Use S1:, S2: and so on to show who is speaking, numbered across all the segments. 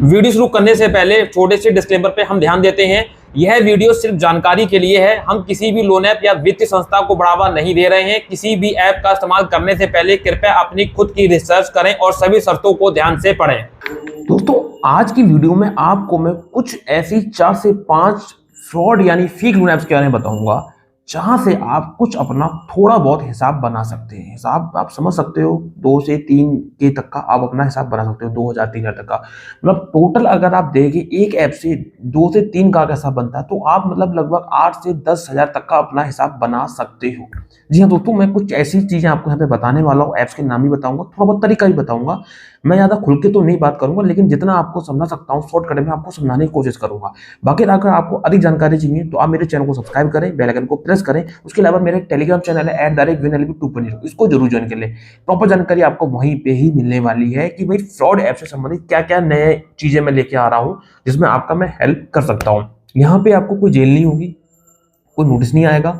S1: Video शुरू करने से पहले छोटे से डिस्क्लेमर पे हम ध्यान देते हैं, यह वीडियो सिर्फ जानकारी के लिए है। हम किसी भी लोन ऐप या वित्तीय संस्था को बढ़ावा नहीं दे रहे हैं। किसी भी ऐप का इस्तेमाल करने से पहले कृपया अपनी खुद की रिसर्च करें और सभी शर्तों को ध्यान से पढ़ें।
S2: दोस्तों, आज की वीडियो में आपको मैं कुछ ऐसी 4 से 5 फ्रॉड यानी फेक लोन ऐप्स के बारे में बताऊंगा जहां से आप कुछ अपना थोड़ा बहुत हिसाब बना सकते हैं। हिसाब आप समझ सकते हो, 2 से 3 के तक का आप अपना हिसाब बना सकते हो, 2000 3000 तक का। मतलब टोटल अगर आप देखें एक ऐप से 2 से 3 का हिसाब बनता है, तो आप मतलब लगभग 8 से 10 हजार तक का अपना हिसाब बना सकते हो। जी हाँ दोस्तों, मैं कुछ ऐसी चीजें आपको यहाँ पे बताने वाला हूँ। ऐप्स के नाम भी बताऊंगा, थोड़ा बहुत तरीका भी बताऊंगा। मैं ज्यादा खुल के तो नहीं बात करूंगा, लेकिन जितना आपको समझा सकता हूँ शॉर्टकट में आपको समझाने की कोशिश करूंगा। बाकी अगर आपको अधिक जानकारी चाहिए तो आप मेरे चैनल को सब्सक्राइब करें, बेल आइकन को प्रेस करें। उसके अलावा मेरे टेलीग्राम चैनल है @winlb 2.0, इसको जरूर ज्वाइन कर लें। प्रॉपर जानकारी आपको वहीं पे ही मिलने वाली है कि भाई फ्रॉड ऐप से संबंधित क्या क्या नए चीजें मैं लेके आ रहा हूँ, जिसमें आपका मैं हेल्प कर सकता हूँ। यहाँ पे आपको कोई जेल नहीं होगी, कोई नोटिस नहीं आएगा,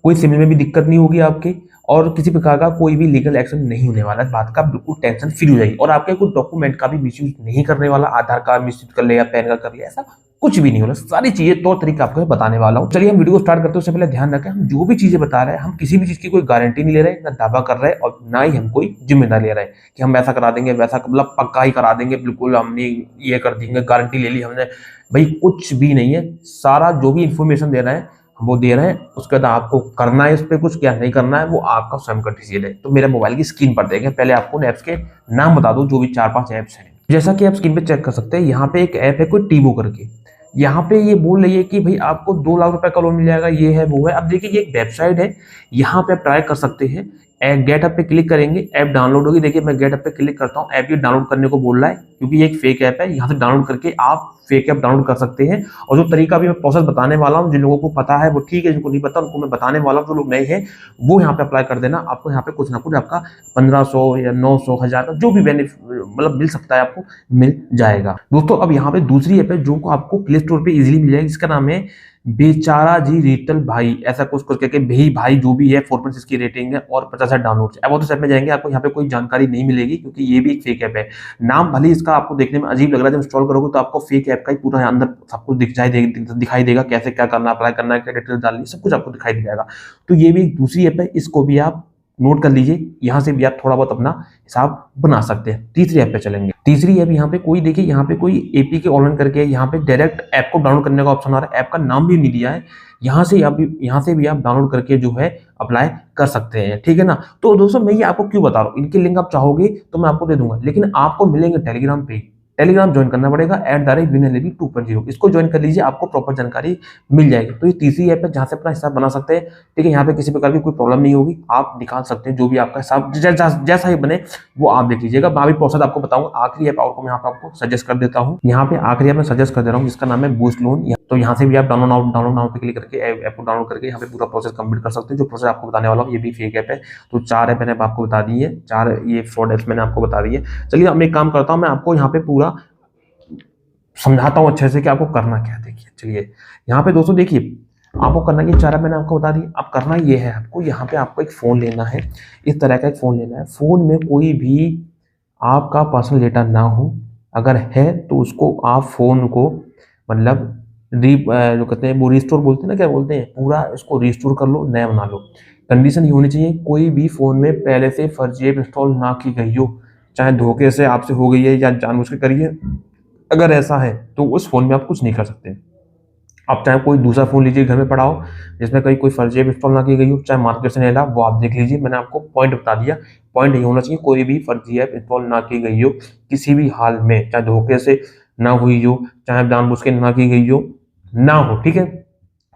S2: कोई सिविल में भी दिक्कत नहीं होगी आपके, और किसी प्रकार का कोई भी लीगल एक्शन नहीं होने वाला। इस बात का बिल्कुल टेंशन फ्री हो जाएगी। और आपके कोई डॉक्यूमेंट का भी मिसयूज नहीं करने वाला, आधार कार्ड मिसयूज कर ले या पैन कार्ड कर ले, ऐसा कुछ भी नहीं होना। सारी चीजें तौर तरीके आपको बताने वाला हूँ। चलिए हम वीडियो को स्टार्ट करते हैं। उससे पहले ध्यान रखें, हम जो भी चीजें बता रहे हैं, हम किसी भी चीज की कोई गारंटी नहीं ले रहे, ना दावा कर रहे हैं और ना ही हम कोई जिम्मेदारी ले रहे हैं कि हम ऐसा करा देंगे, वैसा मतलब पक्का ही करा देंगे, बिल्कुल हमने ये कर देंगे, गारंटी ले ली हमने। भाई कुछ भी नहीं है। सारा जो भी इंफॉर्मेशन दे रहे हैं वो दे रहे हैं, उसके बाद आपको करना है इस पर कुछ, क्या नहीं करना है वो आपका स्वयं का डिसीजन है। तो मेरे मोबाइल की स्क्रीन पर देखें। पहले आपको ऐप्स के नाम बता दो, जो भी 4-5 ऐप्स हैं। जैसा कि आप स्क्रीन पे चेक कर सकते हैं, यहाँ पे एक ऐप है कोई टीबो करके। यहाँ पे ये बोल रही है कि भाई आपको 2 लाख रुपए का लोन मिल जाएगा, ये है वो है। अब देखिए ये एक वेबसाइट है, यहाँ पे आप ट्राई कर सकते हैं। गेट अप पे क्लिक करेंगे, ऐप डाउनलोड होगी। देखिए मैं गेट अप पे क्लिक करता हूँ, ऐप ये डाउनलोड करने को बोल रहा है क्योंकि ये एक फेक ऐप है। यहाँ से डाउनलोड करके आप फेक ऐप डाउनलोड कर सकते हैं। और जो तरीका भी मैं प्रोसेस बताने वाला हूँ, जिन लोगों को पता है वो ठीक है, जिनको नहीं पता उनको मैं बताने वाला हूँ। जो लोग नए हैं वो यहाँ पे अप्लाई कर देना। आपको यहाँ पे कुछ ना कुछ आपका 1500 या 900 1000 जो भी बेनिफिट मतलब मिल सकता है, आपको मिल जाएगा। दोस्तों अब यहाँ पे दूसरी ऐप है जो आपको प्ले स्टोर पे इजीली मिल जाएगी। इसका नाम है बेचारा जी रिटल भाई, ऐसा कुछ करके भी भाई जो भी है 4.6 की रेटिंग है और 50,000 डाउनलोड। अब उस ऐप में जाएंगे, आपको यहाँ पे कोई जानकारी नहीं मिलेगी क्योंकि ये भी एक फेक ऐप है। नाम भले इसका आपको देखने में अजीब लग रहा है, जब इंस्टॉल करोगे तो आपको फेक ऐप का ही पूरा अंदर सब कुछ दिखाई देगा, कैसे क्या करना, अप्लाई करना है, क्या डिटेल डालनी, सब कुछ आपको दिखाई दे जाएगा। तो ये भी एक दूसरी ऐप है, इसको भी आप नोट कर लीजिए। यहाँ से भी आप थोड़ा बहुत अपना हिसाब बना सकते हैं। तीसरी ऐप पे चलेंगे। तीसरी ऐप यहाँ पे कोई देखिए, यहाँ पे कोई एपी के ऑनलाइन करके यहाँ पे डायरेक्ट ऐप को डाउनलोड करने का ऑप्शन आ रहा है। ऐप का नाम भी नहीं दिया है। यहाँ से भी आप डाउनलोड करके जो है अप्लाई कर सकते हैं, ठीक है ना। तो दोस्तों मैं ये आपको क्यों बता रहा हूँ, इनके लिंक आप चाहोगे तो मैं आपको दे दूंगा, लेकिन आपको मिलेंगे टेलीग्राम पे। टेलीग्राम ज्वाइन करना पड़ेगा @winlb 2.0, इसको ज्वाइन कर लीजिए, आपको प्रॉपर जानकारी मिल जाएगी। तो ये तीसरी ऐप है जहां से अपना हिसाब बना सकते हैं, ठीक है। यहाँ पे किसी प्रकार की कोई प्रॉब्लम नहीं होगी, आप निकाल सकते हैं जो भी आपका हिसाब जैसा ही बने वो आप देख लीजिएगा। मैं भी प्रोसेस आपको बताऊंगा। आखिरी ऐप आपको यहाँ पे आपको सजेस्ट कर देता हूँ। यहाँ पे आखिरी ऐप मैं सजेस्ट कर दे रहा हूँ, जिसका नाम है बूस्ट लोन। तो यहाँ से भी आप डाउनलोड नाउ पे क्लिक करके ऐप को डाउनलोड करके यहाँ पे पूरा प्रोसेस कंप्लीट कर सकते हैं। जो प्रोसेस आपको बताने वाला हूँ ये भी फेक ऐप है। तो 4 ऐप मैंने आपको बता दी है, 4 ये फ्रॉड ऐप्स मैंने आपको बता दी है। चलिए अब मैं एक काम करता हूँ, मैं आपको यहाँ पे पूरा समझाता हूँ अच्छे से कि आपको करना क्या है। देखिए चलिए यहाँ पे दोस्तों देखिए, आपको करना ये 4 ऐप मैंने आपको बता दी। अब करना ये है, आपको यहाँ पे आपको एक फोन लेना है, इस तरह का एक फोन लेना है। फोन में कोई भी आपका पर्सनल डेटा ना हो, अगर है तो उसको आप फोन को मतलब जो कहते हैं वो रिस्टोर बोलते हैं ना, क्या बोलते हैं, पूरा इसको रिस्टोर कर लो, नया बना लो। कंडीशन ये होनी चाहिए कोई भी फोन में पहले से फर्जी ऐप इंस्टॉल ना की गई हो, चाहे धोखे से आपसे हो गई है या जानबूझ के करिए। अगर ऐसा है तो उस फोन में आप कुछ नहीं कर सकते। आप चाहे कोई दूसरा फोन लीजिए घर में पड़ा हो जिसमें कहीं कोई फर्जी ऐप इंस्टॉल ना की गई हो, चाहे मार्केट से लेना, वो आप देख लीजिए। मैंने आपको पॉइंट बता दिया। पॉइंट ये होना चाहिए कोई भी फर्जी ऐप इंस्टॉल ना की गई हो किसी भी हाल में, चाहे धोखे से ना हुई हो, चाहे जानबूझ के ना की गई हो, ना हो, ठीक है।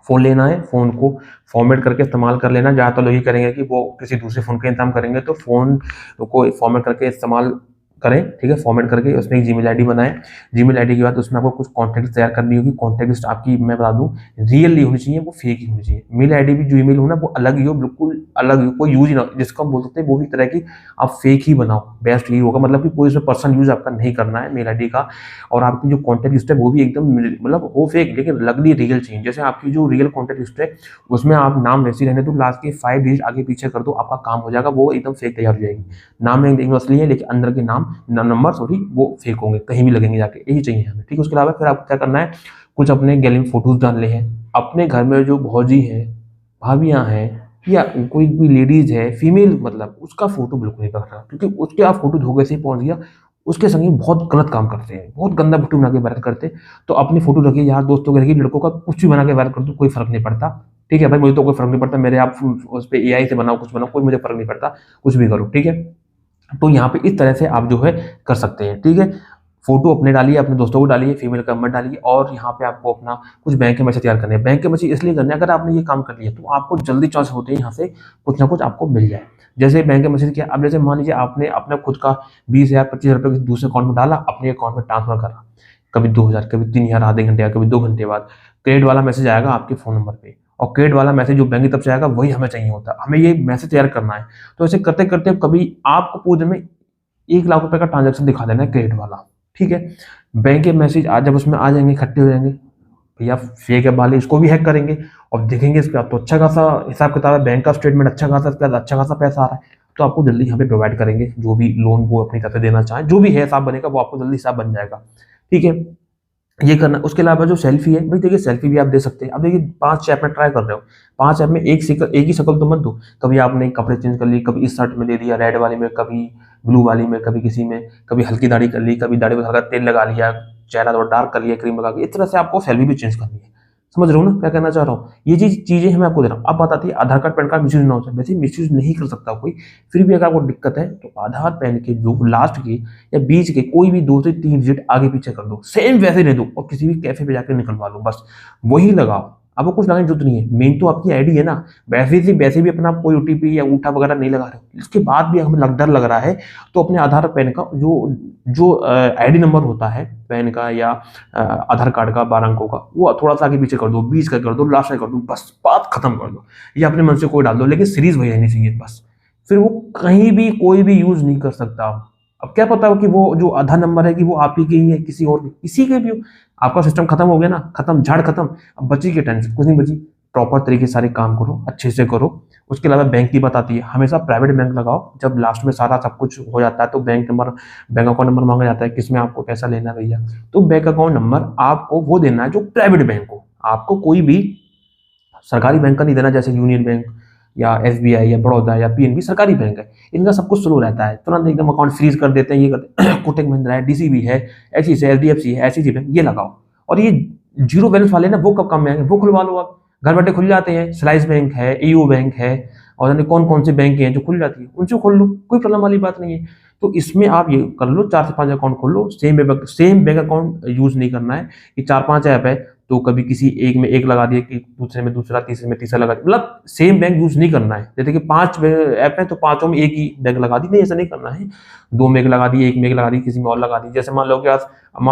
S2: फोन लेना है, फोन को फॉर्मेट करके इस्तेमाल कर लेना। ज़्यादातर लोग ये करेंगे कि वो किसी दूसरे फोन का इंतजाम करेंगे, तो फोन को फॉर्मेट करके इस्तेमाल करें, ठीक है। फॉर्मेट करके उसमें एक जीमेल आईडी बनाएं। जीमेल आईडी के बाद उसमें आपको कुछ कॉन्टैक्ट तैयार करनी होगी। कॉन्टैक्ट आपकी मैं बता दूं रियल नहीं होनी चाहिए, वो फेक ही होनी चाहिए। मेल आईडी भी जो ईमेल हो ना वो अलग ही हो, बिल्कुल अलग हो, कोई यूज ना, जिसको हम बोल सकते हैं वो भी तरह की आप फेक ही बनाओ, बेस्ट ही होगा। मतलब कि कोई उसमें पर्सनल यूज आपका नहीं करना है मेल आईडी का। और आपकी जो कॉन्टैक्ट लिस्ट है वो भी एकदम मतलब हो फेक, लेकिन लगनी रियल चाहिए। जैसे आपकी जो रियल कॉन्टैक्ट लिस्ट है उसमें आप नाम वैसे रहने दो, लास्ट के 5 डिजिट आगे पीछे कर दो, आपका काम हो जाएगा, वो एकदम फेक तैयार हो जाएगी। नाम में एकदम असली है लेकिन अंदर के नाम नंबर सॉरी वो फेक होंगे, कहीं भी लगेंगे जाके, यही चाहिए हमें। ठीक है, उसके अलावा फिर आपको क्या करना है, कुछ अपने गैलरी में फोटोज डालने हैं। अपने घर में जो भौजी हैं, भाभियां हैं, या कोई भी लेडीज है फीमेल, मतलब उसका फोटो बिल्कुल नहीं रखना, क्योंकि उसके आप फोटो धोखे से ही पहुंच गया, उसके संग बहुत गलत काम करते हैं, बहुत गंदा फोटो बना के वायरल करते हैं। तो अपनी फोटो रखिए, यार दोस्तों के रखिए, लड़कों का कुछ भी बना के वायरल कर दो, कोई फर्क नहीं पड़ता। ठीक है भाई, मुझे तो कोई फर्क नहीं पड़ता, मेरे आप उस पर AI से बनाओ, कुछ बनाओ, कोई मुझे फर्क नहीं पड़ता, कुछ भी करो। ठीक है, तो यहाँ पे इस तरह से आप जो है कर सकते हैं। ठीक है, फोटो अपने डालिए, अपने दोस्तों को डालिए, फीमेल का मत डालिए। और यहाँ पे आपको अपना कुछ बैंक के मैसेज तैयार करने हैं। बैंक के मैसेज इसलिए करने हैं, अगर आपने ये काम कर लिया तो आपको जल्दी चांस होते हैं यहाँ से कुछ ना कुछ आपको मिल जाए। जैसे बैंक के मैसेज किया, अब जैसे मान लीजिए आपने अपना खुद का 20,000 25,000 रुपये किसी दूसरे अकाउंट में डाला, अपने अकाउंट में ट्रांसफर करा, कभी 2,000, कभी 3,000 आधे घंटे बाद, कभी 2 घंटे बाद क्रेडिट वाला मैसेज आएगा आपके फोन नंबर पे, और क्रेडिट वाला मैसेज जो बैंक की तरफ से आएगा वही हमें चाहिए होता है, हमें ये मैसेज तैयार करना है। तो ऐसे करते करते कभी आपको पूरे दिन में 1 लाख रुपए का ट्रांजैक्शन दिखा देना है क्रेडिट वाला। ठीक है, बैंक के मैसेज आज जब उसमें आ जाएंगे, इकट्ठे हो जाएंगे, भैया फेक है वाले इसको भी हैक करेंगे और देखेंगे इसका तो अच्छा खासा हिसाब किताब है, बैंक का स्टेटमेंट अच्छा खासा, अच्छा खासा पैसा आ रहा है, तो आपको जल्दी यहाँ पे प्रोवाइड करेंगे। जो भी लोन वो अपनी तरफ से देना चाहे, जो भी है हिसाब बनेगा वो आपको जल्दी हिसाब बन जाएगा। ठीक है, ये करना। उसके अलावा जो सेल्फी है भाई, देखिए सेल्फी भी आप दे सकते हैं। अब देखिए 5 ऐप में ट्राई कर रहे हो, 5 ऐप में एक ही शक्ल तो मत दो। कभी आपने कपड़े चेंज कर ली, कभी इस शर्ट में दे दिया रेड वाली में, कभी ब्लू वाली में, कभी किसी में, कभी हल्की दाढ़ी कर ली, कभी दाढ़ी में हल्का तेल लगा लिया, चेहरा थोड़ा डार्क कर लिया, क्रीम लगा के। इस तरह से आपको सेल्फी भी चेंज करनी है। समझ रहे हो ना क्या कहना चाह रहा हूँ? ये चीजें हमें आपको दे रहा हूँ। अब बात आती है आधार कार्ड पैन कार्ड मिसयूज ना हो जाए। वैसे मिसयूज नहीं कर सकता कोई, फिर भी अगर आपको दिक्कत है तो आधार पैन के जो लास्ट के या बीच के कोई भी 2 से 3 डिजिट आगे पीछे कर दो, सेम वैसे दे दो और किसी भी कैफे पे जाकर निकलवा लो, बस वही लगाओ। आपको कुछ लगाने की जरूरत नहीं है, मेन तो आपकी आईडी है ना। वैसे भी अपना कोई OTP या अंगूठा वगैरह नहीं लगा रहे हो, इसके बाद भी हमें डर लग रहा है तो अपने आधार पैन का जो आईडी नंबर होता है पैन का या आधार कार्ड का 12 अंकों का, वो थोड़ा सा आगे पीछे कर दो, 20 का कर दो, लास्ट का कर दो, बस बात खत्म कर दो। ये अपने मन से कोई डाल दो, लेकिन सीरीज वही रहनी चाहिए बस। फिर वो कहीं भी कोई भी यूज नहीं कर सकता। अब क्या पता हो कि वो जो आधार नंबर है कि वो आप ही के ही है, किसी और किसी के भी हो। आपका सिस्टम खत्म हो गया ना, खत्म, झाड़ खत्म। अब बची की टेंशन कुछ नहीं बची। प्रॉपर तरीके से सारे काम करो, अच्छे से करो। उसके अलावा बैंक की बात आती है, हमेशा प्राइवेट बैंक लगाओ। जब लास्ट में सारा सब कुछ हो जाता है तो बैंक अकाउंट नंबर मांगा जाता है, किसमें आपको पैसा लेना है भैया, तो बैंक अकाउंट नंबर आपको वो देना है जो प्राइवेट बैंक हो। आपको कोई भी सरकारी बैंक का नहीं देना, जैसे यूनियन बैंक या SBI या बड़ौदा या PNB सरकारी बैंक है, इनका सब कुछ स्लो रहता है, तुरंत एकदम अकाउंट फ्रीज कर देते हैं, ये करते हैं। कोटक महिंद्रा है, DCB है, Axis है, HDFC है, ICICI बैंक, ये लगाओ। और ये जीरो बैलेंस वाले ना, वो कब काम में आएंगे, वो खुलवा लो आप, घर बैठे खुल जाते हैं। स्लाइस बैंक है, EU बैंक है, और जाने कौन कौन से बैंक हैं जो खुल जाती है, उनसे खोल लो, कोई प्रॉब्लम वाली बात नहीं है। तो इसमें आप ये कर लो, 4 से 5 अकाउंट खोल लो। सेम बैंक अकाउंट यूज नहीं करना है कि 4-5 ऐप है तो कभी किसी एक में एक लगा दिया, कि दूसरे में दूसरा, तीसरे में तीसरा लगा दिया, मतलब सेम बैंक यूज नहीं करना है। जैसे कि 5 ऐप है तो 5 में एक ही बैंक लगा दी, नहीं, ऐसा नहीं करना है। 2 में एक लगा दी, 1 में एक लगा दी, किसी में और लगा दी। जैसे मान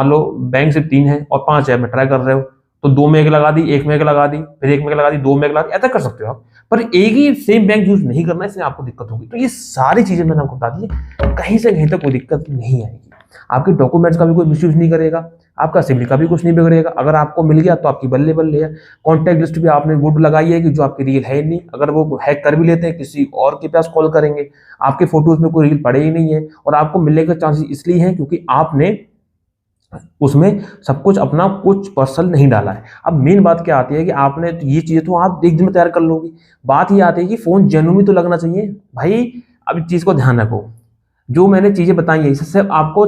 S2: लो बैंक सिर्फ 3 है और 5 ऐप में ट्राई कर रहे हो, तो 2 में एक लगा दी, 1 में एक लगा दी, फिर 1 में एक लगा दी, 2 में एक लगा दी, ऐसा कर सकते हो आप। पर एक ही सेम बैंक यूज नहीं करना है, इससे आपको दिक्कत होगी। तो ये सारी चीजें मैंने आपको बता दी, कहीं से कहीं तक कोई दिक्कत नहीं आएगी। आपके डॉक्यूमेंट्स का भी कोई मिसयूज नहीं करेगा, आपका सिविल का भी कुछ नहीं बिगड़ेगा। अगर आपको मिल गया तो आपकी बल्ले बल्ले है। कॉन्टैक्ट लिस्ट भी आपने गुड लगाई है कि जो आपकी रील है नहीं, अगर वो हैक कर भी लेते हैं किसी और के पास कॉल करेंगे, आपके फोटोज में कोई रील पड़े ही नहीं है, और आपको मिलने का चांसेस इसलिए है क्योंकि आपने उसमें सब कुछ अपना कुछ पर्सनल नहीं डाला है। अब मेन बात क्या आती है कि आपने ये चीजें तो आप एक दिन में तैयार कर लोगे। बात ये आती है कि फोन जेन्युइन तो लगना चाहिए भाई। अब इस चीज को ध्यान रखो, जो मैंने चीजें बताई है इससे आपको,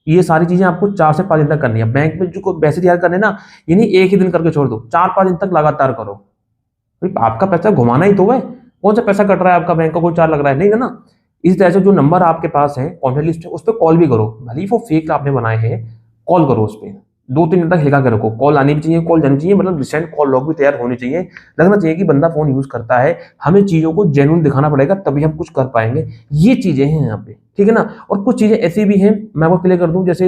S2: ये सारी चीजें आपको 4 से 5 दिन तक करनी है। बैंक में जो पैसे तैयार करने ना, ये नहीं एक ही दिन करके छोड़ दो, 4-5 दिन तक लगातार करो। भाई आपका पैसा घुमाना ही तो है, कौन सा पैसा कट रहा है आपका, बैंक का कोई चार्ज लग रहा है, नहीं है ना। इस तरह से जो नंबर आपके पास है कॉन्टैक्ट लिस्ट है, उस पर कॉल भी करो, भले वो फेक आपने बनाए हैं, कॉल करो उस पर 2-3 दिन तक हिला के रखो। कॉल आनी भी चाहिए, कॉल जानी चाहिए, मतलब रिसेंट कॉल लॉग भी तैयार होनी चाहिए। लगना चाहिए कि बंदा फोन यूज करता है, हमें चीजों को जेन्युइन दिखाना पड़ेगा तभी हम कुछ कर पाएंगे। ये चीजें हैं यहाँ पे, ठीक है ना। और कुछ चीजें ऐसी भी हैं, मैं आपको क्लियर कर दूं, जैसे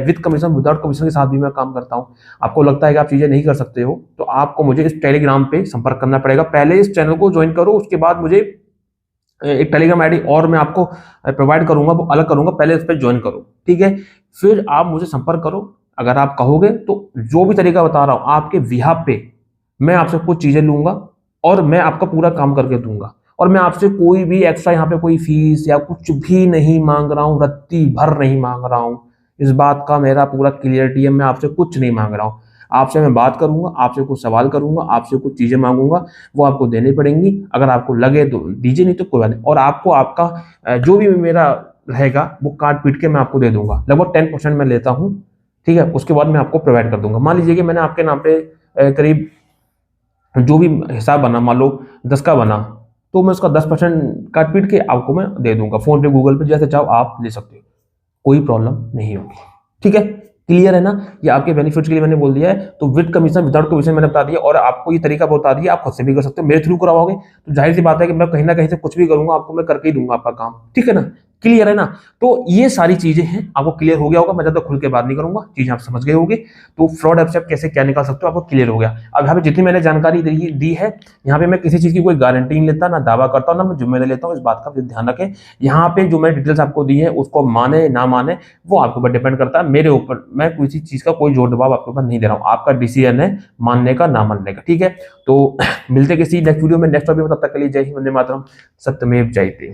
S2: विद कमीशन विदाउट कमीशन के साथ भी मैं काम करता हूँ। आपको लगता है कि आप चीजें नहीं कर सकते हो तो आपको मुझे इस टेलीग्राम पे संपर्क करना पड़ेगा। पहले इस चैनल को ज्वाइन करो, उसके बाद मुझे एक टेलीग्राम आईडी और मैं आपको प्रोवाइड करूंगा, वो अलग करूंगा, पहले इस पर ज्वाइन करो, ठीक है। फिर आप मुझे संपर्क करो। अगर आप कहोगे तो जो भी तरीका बता रहा हूं आपके बिहाफ पे मैं आपसे कुछ चीजें लूंगा और मैं आपका पूरा काम करके दूंगा। और मैं आपसे कोई भी एक्स्ट्रा यहाँ पे कोई फीस या कुछ भी नहीं मांग रहा हूँ, रत्ती भर नहीं मांग रहा हूँ। इस बात का मेरा पूरा क्लियरिटी है, मैं आपसे कुछ नहीं मांग रहा हूँ। आपसे मैं बात करूंगा, आपसे कुछ सवाल करूंगा, आपसे कुछ चीजें मांगूंगा, वो आपको देनी पड़ेंगी। अगर आपको लगे तो दीजिए, नहीं तो कोई बात नहीं। और आपको आपका जो भी मेरा रहेगा वो काट पीट के मैं आपको दे दूंगा। लगभग 10% मैं लेता हूँ, ठीक है। उसके बाद मैं आपको प्रोवाइड कर दूंगा। मान लीजिए कि मैंने आपके नाम पे करीब जो भी हिसाब बना, मान लो 10 का बना, तो मैं उसका 10% काट पीट के आपको मैं दे दूंगा। फोन पे, गूगल पे, जैसे चाहो आप ले सकते हो, कोई प्रॉब्लम नहीं होगी। ठीक है, क्लियर है ना? ये आपके बेनिफिट्स के लिए मैंने बोल दिया है। तो विद कमीशन विदाउट कमीशन मैंने बता दिया, और आपको ये तरीका बता दिया, आप खुद से भी कर सकते हो। मेरे थ्रू करवाओगे तो जाहिर सी बात है कि मैं कहीं ना कहीं से कुछ भी करूंगा, आपको मैं करके ही दूंगा आपका काम। ठीक है ना? क्लियर है ना? तो ये सारी चीजें हैं, आपको क्लियर हो गया होगा। मैं ज्यादा खुल के बात नहीं करूंगा, चीजें आप समझ गए होंगे। तो फ्रॉड ऐप से आप कैसे क्या निकाल सकते हो आपको क्लियर हो गया। अब यहाँ पे जितनी मैंने जानकारी दी है, यहाँ पे मैं किसी चीज की कोई गारंटी नहीं लेता, ना दावा करता हूँ, ना मैं जिम्मेदारी लेता हूँ। इस बात का ध्यान रखें। यहाँ पे जो मैंने डिटेल्स आपको दी है, उसको माने ना माने वो आपके ऊपर डिपेंड करता है, मेरे ऊपर। मैं किसी चीज का कोई जोर दबाव आपके ऊपर नहीं दे रहा हूँ, आपका डिसीजन है मानने का ना मानने का। ठीक है, तो मिलते किसी नेक्स्ट वीडियो में, नेक्स्ट टॉपिक में। तब तक के लिए जय हिंद, वंदे मातरम, सत्यमेव जयते।